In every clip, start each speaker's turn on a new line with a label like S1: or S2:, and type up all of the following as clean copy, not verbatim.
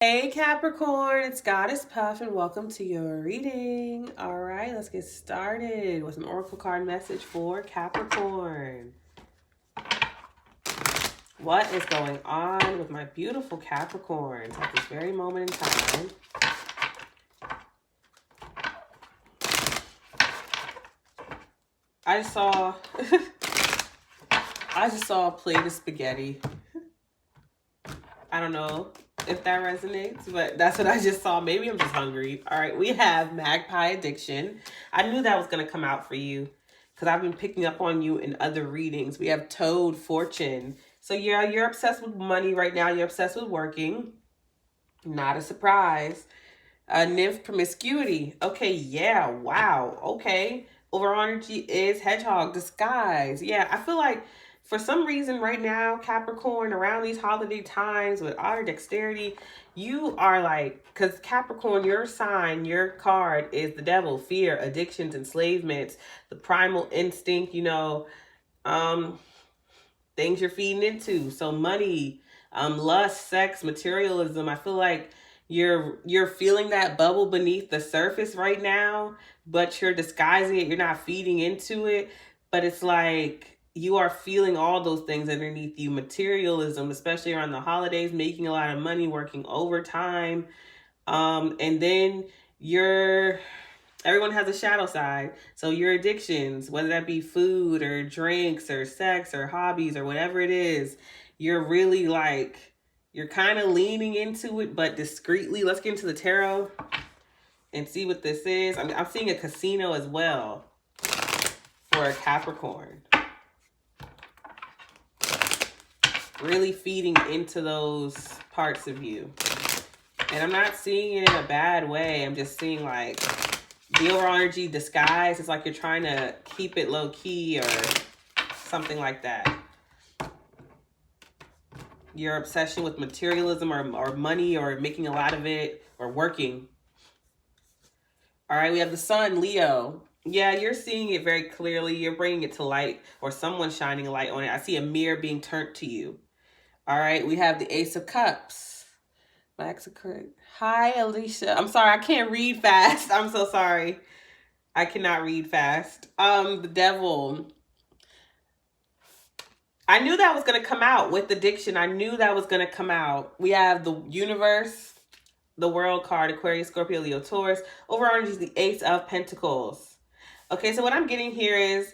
S1: Hey Capricorn, it's Goddess Puff and welcome to your reading. All right, let's get started with an oracle card message for Capricorn. What is going on with my beautiful Capricorns at this very moment in time? I just saw a plate of spaghetti. I don't know if that resonates, but that's what I just saw. Maybe I'm just hungry. All right, we have Magpie Addiction. I knew that was going to come out for you because I've been picking up on you in other readings. We have Toad Fortune. So yeah, you're obsessed with money right now. You're obsessed with working. Not a surprise. Nymph Promiscuity. Okay, yeah, wow. Okay. Overall energy is Hedgehog Disguise. Yeah, I feel like for some reason right now, Capricorn, around these holiday times with Otter Dexterity, you are like, because Capricorn, your sign, your card is the devil, fear, addictions, enslavements, the primal instinct, things you're feeding into. So money, lust, sex, materialism. I feel like you're feeling that bubble beneath the surface right now, but you're disguising it. You're not feeding into it, but it's like you are feeling all those things underneath you. Materialism, especially around the holidays, making a lot of money, working overtime. And then everyone has a shadow side. So your addictions, whether that be food or drinks or sex or hobbies or whatever it is, you're really like, you're kind of leaning into it, but discreetly. Let's get into the tarot and see what this is. I'm seeing a casino as well for a Capricorn. Really feeding into those parts of you. And I'm not seeing it in a bad way. I'm just seeing like the overall energy disguise. It's like you're trying to keep it low key or something like that. Your obsession with materialism or money or making a lot of it or working. All right, we have the sun, Leo. Yeah, you're seeing it very clearly. You're bringing it to light or someone's shining a light on it. I see a mirror being turned to you. All right, we have the Ace of Cups. Max of Cups. Hi, Alicia. I'm sorry, I can't read fast. I'm so sorry. I cannot read fast. The Devil. I knew that was going to come out with addiction. I knew that was going to come out. We have the Universe, the World card, Aquarius, Scorpio, Leo, Taurus. Overall energy is the Ace of Pentacles. Okay, so what I'm getting here is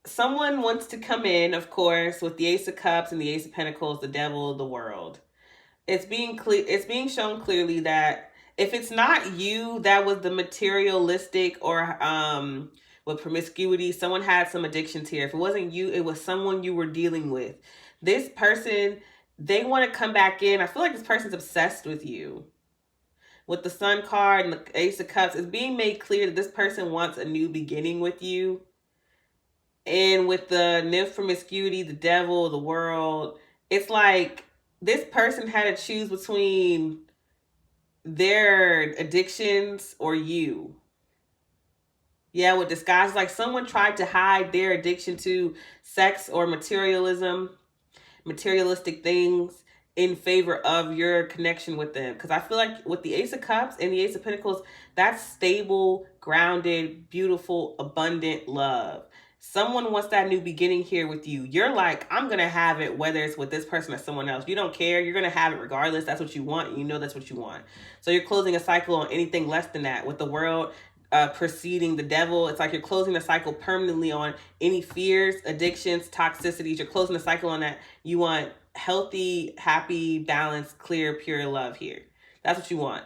S1: someone wants to come in, of course, with the Ace of Cups and the Ace of Pentacles, the Devil, the World. It's being shown clearly that if it's not you that was the materialistic or with promiscuity, someone had some addictions here. If it wasn't you, it was someone you were dealing with. This person, they want to come back in. I feel like this person's obsessed with you. With the Sun card and the Ace of Cups, it's being made clear that this person wants a new beginning with you. And with the Nymph Promiscuity, the Devil, the World, it's like this person had to choose between their addictions or you. Yeah, with disguise, like someone tried to hide their addiction to sex or materialism, materialistic things in favor of your connection with them. Because I feel like with the Ace of Cups and the Ace of Pentacles, that's stable, grounded, beautiful, abundant love. Someone wants that new beginning here with you. You're like, I'm going to have it, whether it's with this person or someone else. You don't care. You're going to have it regardless. That's what you want. You know that's what you want. So you're closing a cycle on anything less than that. With the World preceding the Devil, it's like you're closing the cycle permanently on any fears, addictions, toxicities. You're closing the cycle on that. You want healthy, happy, balanced, clear, pure love here. That's what you want.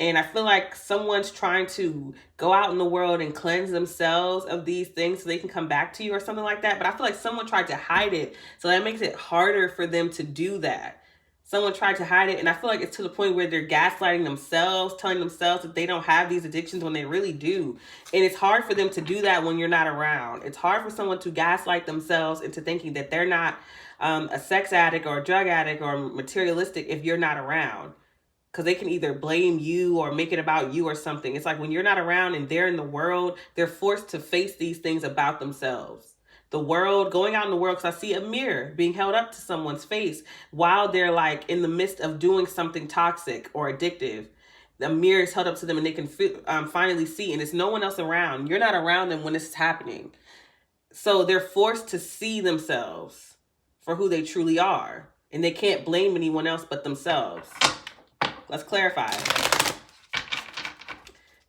S1: And I feel like someone's trying to go out in the world and cleanse themselves of these things so they can come back to you or something like that. But I feel like someone tried to hide it. So that makes it harder for them to do that. Someone tried to hide it. And I feel like it's to the point where they're gaslighting themselves, telling themselves that they don't have these addictions when they really do. And it's hard for them to do that when you're not around. It's hard for someone to gaslight themselves into thinking that they're not a sex addict or a drug addict or materialistic if you're not around. Because they can either blame you or make it about you or something. It's like when you're not around and they're in the world, they're forced to face these things about themselves. The world, going out in the world, because I see a mirror being held up to someone's face while they're like in the midst of doing something toxic or addictive. The mirror is held up to them and they can finally see, and it's no one else around. You're not around them when this is happening. So they're forced to see themselves for who they truly are. And they can't blame anyone else but themselves. Let's clarify.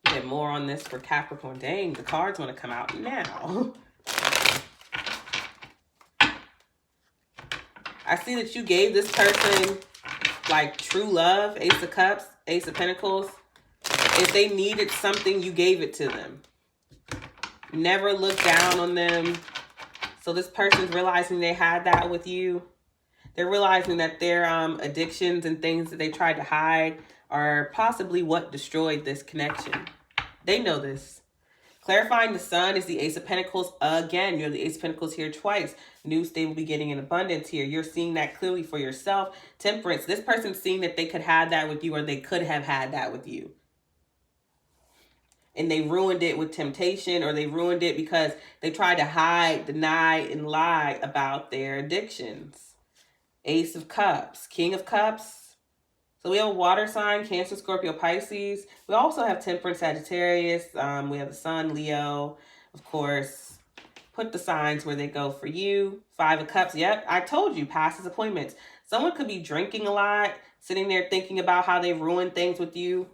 S1: Get more on this for Capricorn. Dang, the cards want to come out now. I see that you gave this person like true love, Ace of Cups, Ace of Pentacles. If they needed something, you gave it to them. Never look down on them. So this person's realizing they had that with you. They're realizing that their addictions and things that they tried to hide are possibly what destroyed this connection. They know this. Clarifying the Sun is the Ace of Pentacles again. You're the Ace of Pentacles here twice. New, stable beginning, and abundance here. You're seeing that clearly for yourself. Temperance. This person's seeing that they could have that with you, or they could have had that with you. And they ruined it with temptation, or they ruined it because they tried to hide, deny, and lie about their addictions. Ace of Cups, King of Cups. So we have a water sign, Cancer, Scorpio, Pisces. We also have Temperance, Sagittarius. We have the Sun, Leo. Of course, put the signs where they go for you. Five of Cups. Yep, I told you, past disappointments. Someone could be drinking a lot, sitting there thinking about how they ruined things with you.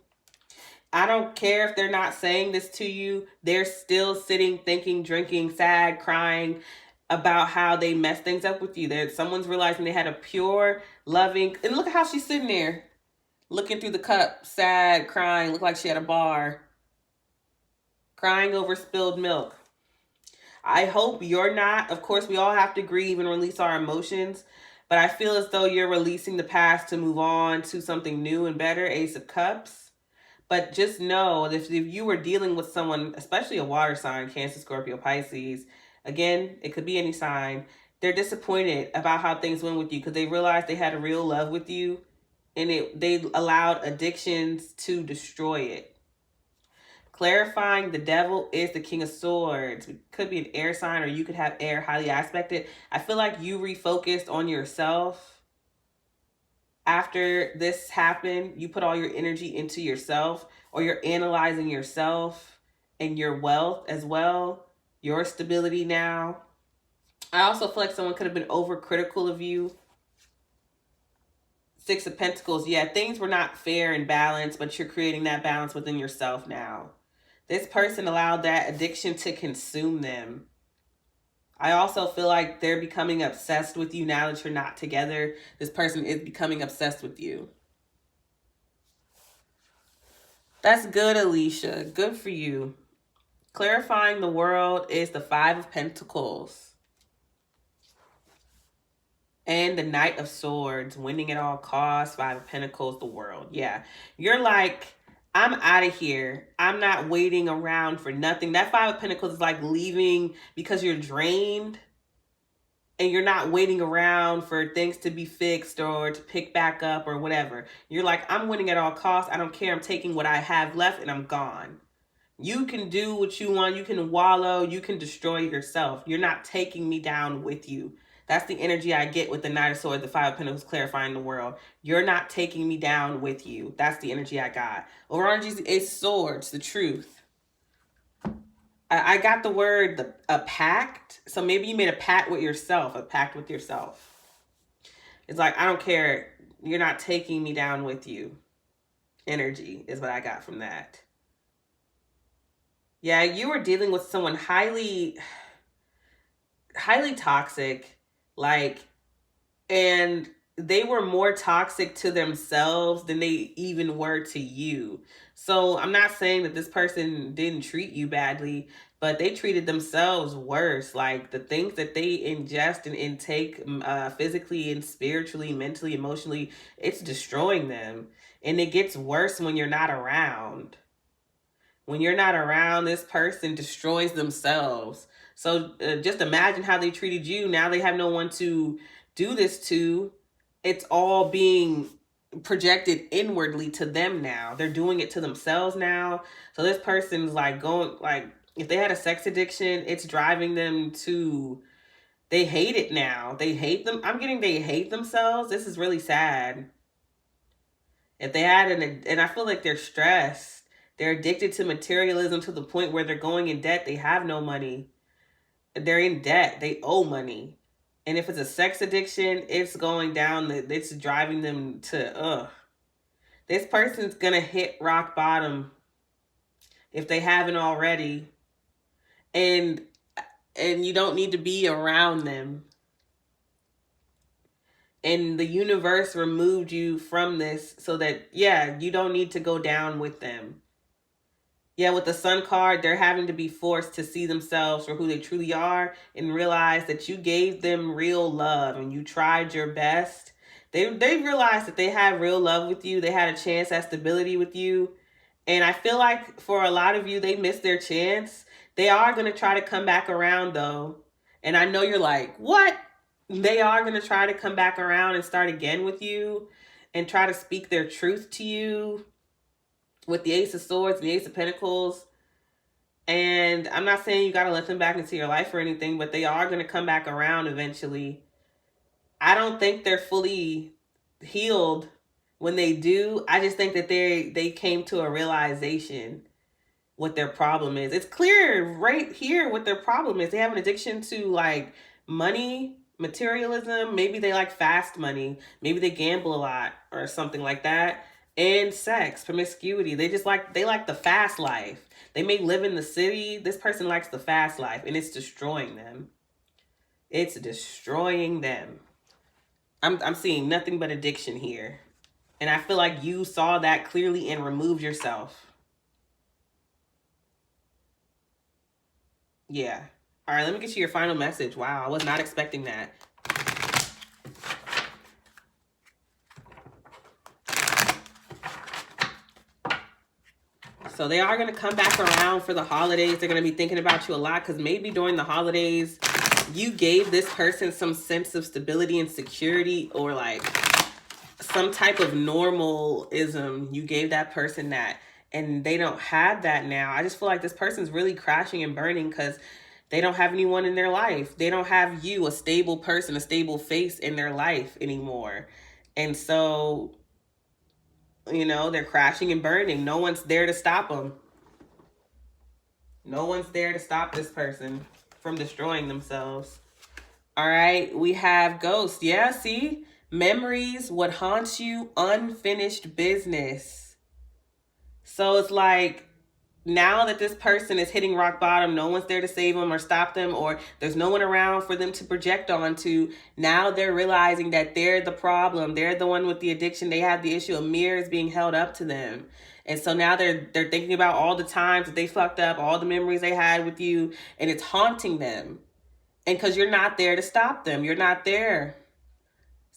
S1: I don't care if they're not saying this to you. They're still sitting, thinking, drinking, sad, crying about how they messed things up with you. Someone's realizing they had a pure, loving, and look at how she's sitting there, looking through the cup, sad, crying, look like she had a bar, crying over spilled milk. I hope you're not. Of course, we all have to grieve and release our emotions, but I feel as though you're releasing the past to move on to something new and better, Ace of Cups. But just know that if you were dealing with someone, especially a water sign, Cancer, Scorpio, Pisces, again, it could be any sign, they're disappointed about how things went with you because they realized they had a real love with you, and they allowed addictions to destroy it. Clarifying the Devil is the King of Swords. It could be an air sign, or you could have air highly aspected. I feel like you refocused on yourself. After this happened, you put all your energy into yourself, or you're analyzing yourself and your wealth as well. Your stability now. I also feel like someone could have been overcritical of you. Six of Pentacles. Yeah, things were not fair and balanced, but you're creating that balance within yourself now. This person allowed that addiction to consume them. I also feel like they're becoming obsessed with you now that you're not together. This person is becoming obsessed with you. That's good, Alicia. Good for you. Clarifying the World is the Five of Pentacles. And the Knight of Swords, winning at all costs. Five of Pentacles, the World. Yeah, you're like, I'm out of here. I'm not waiting around for nothing. That Five of Pentacles is like leaving because you're drained. And you're not waiting around for things to be fixed or to pick back up or whatever. You're like, I'm winning at all costs. I don't care. I'm taking what I have left and I'm gone. You can do what you want. You can wallow. You can destroy yourself. You're not taking me down with you. That's the energy I get with the Knight of Swords, the Five of Pentacles, clarifying the world. You're not taking me down with you. That's the energy I got. Over energy is the Ace of Swords, the truth. I got the word, a pact. So maybe you made a pact with yourself, a pact with yourself. It's like, I don't care. You're not taking me down with you. Energy is what I got from that. Yeah, you were dealing with someone highly toxic, and they were more toxic to themselves than they even were to you. So I'm not saying that this person didn't treat you badly, but they treated themselves worse. Like the things that they ingest and intake physically and spiritually, mentally, emotionally, it's destroying them. And it gets worse when you're not around. When you're not around, this person destroys themselves. So just imagine how they treated you. Now they have no one to do this to. It's all being projected inwardly to them now. They're doing it to themselves now. So this person's like going, like, if they had a sex addiction, it's driving them to They hate it now. They hate them. I'm getting they hate themselves. This is really sad. If they had and I feel like they're stressed. They're addicted to materialism to the point where they're going in debt. They have no money. They're in debt. They owe money. And if it's a sex addiction, it's going down. It's driving them to, This person's going to hit rock bottom if they haven't already. And you don't need to be around them. And the universe removed you from this so that, yeah, you don't need to go down with them. Yeah, with the Sun card, they're having to be forced to see themselves for who they truly are and realize that you gave them real love and you tried your best. They realized that they had real love with you. They had a chance at stability with you. And I feel like for a lot of you, they missed their chance. They are going to try to come back around, though. And I know you're like, what? They are going to try to come back around and start again with you and try to speak their truth to you with the Ace of Swords and the Ace of Pentacles. And I'm not saying you got to let them back into your life or anything, but they are going to come back around eventually. I don't think they're fully healed when they do. I just think that they came to a realization what their problem is. It's clear right here what their problem is. They have an addiction to like money, materialism. Maybe they like fast money. Maybe they gamble a lot or something like that. And sex, promiscuity. They like the fast life. They may live in the city. This person likes the fast life and it's destroying them. It's destroying them. I'm seeing nothing but addiction here. And I feel like you saw that clearly and removed yourself. Yeah. All right, let me get you your final message. Wow, I was not expecting that. So they are going to come back around for the holidays. They're going to be thinking about you a lot because maybe during the holidays, you gave this person some sense of stability and security or like some type of normalism. You gave that person that and they don't have that now. I just feel like this person's really crashing and burning because they don't have anyone in their life. They don't have you, a stable person, a stable face in their life anymore. And so, you know, they're crashing and burning. No one's there to stop them. No one's there to stop this person from destroying themselves. All right, we have ghosts. Yeah, see? Memories would haunt you, unfinished business. So it's like, now that this person is hitting rock bottom, no one's there to save them or stop them, or there's no one around for them to project onto. Now they're realizing that they're the problem. They're the one with the addiction. They have the issue. A mirror is being held up to them. And so now they're thinking about all the times that they fucked up, all the memories they had with you, and it's haunting them. And because you're not there to stop them. You're not there.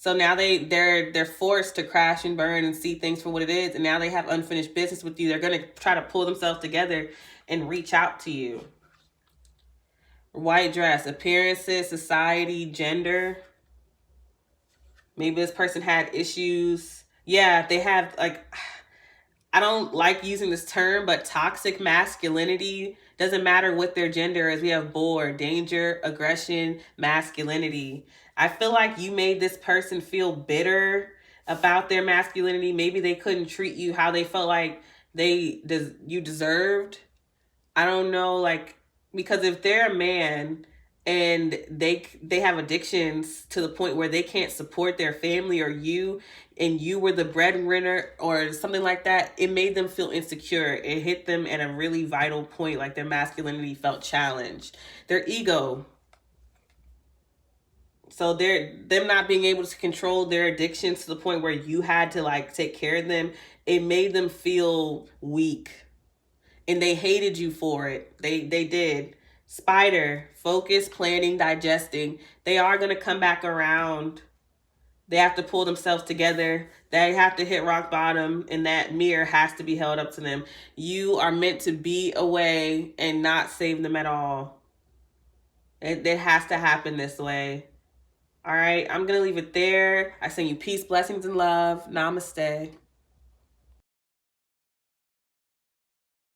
S1: So now they're forced to crash and burn and see things for what it is. And now they have unfinished business with you. They're going to try to pull themselves together and reach out to you. White dress, appearances, society, gender. Maybe this person had issues. Yeah, they have like, I don't like using this term, but toxic masculinity. Doesn't matter what their gender is. We have bore, danger, aggression, masculinity. I feel like you made this person feel bitter about their masculinity. Maybe they couldn't treat you how they felt like you deserved. I don't know, like, because if they're a man and they have addictions to the point where they can't support their family or you, and you were the breadwinner or something like that, it made them feel insecure. It hit them at a really vital point, like their masculinity felt challenged. Their ego. So them not being able to control their addictions to the point where you had to like take care of them, it made them feel weak. And they hated you for it. They did. Spider, focus, planning, digesting. They are going to come back around. They have to pull themselves together. They have to hit rock bottom, and that mirror has to be held up to them. You are meant to be away and not save them at all. It has to happen this way. All right, I'm going to leave it there. I send you peace, blessings, and love. Namaste.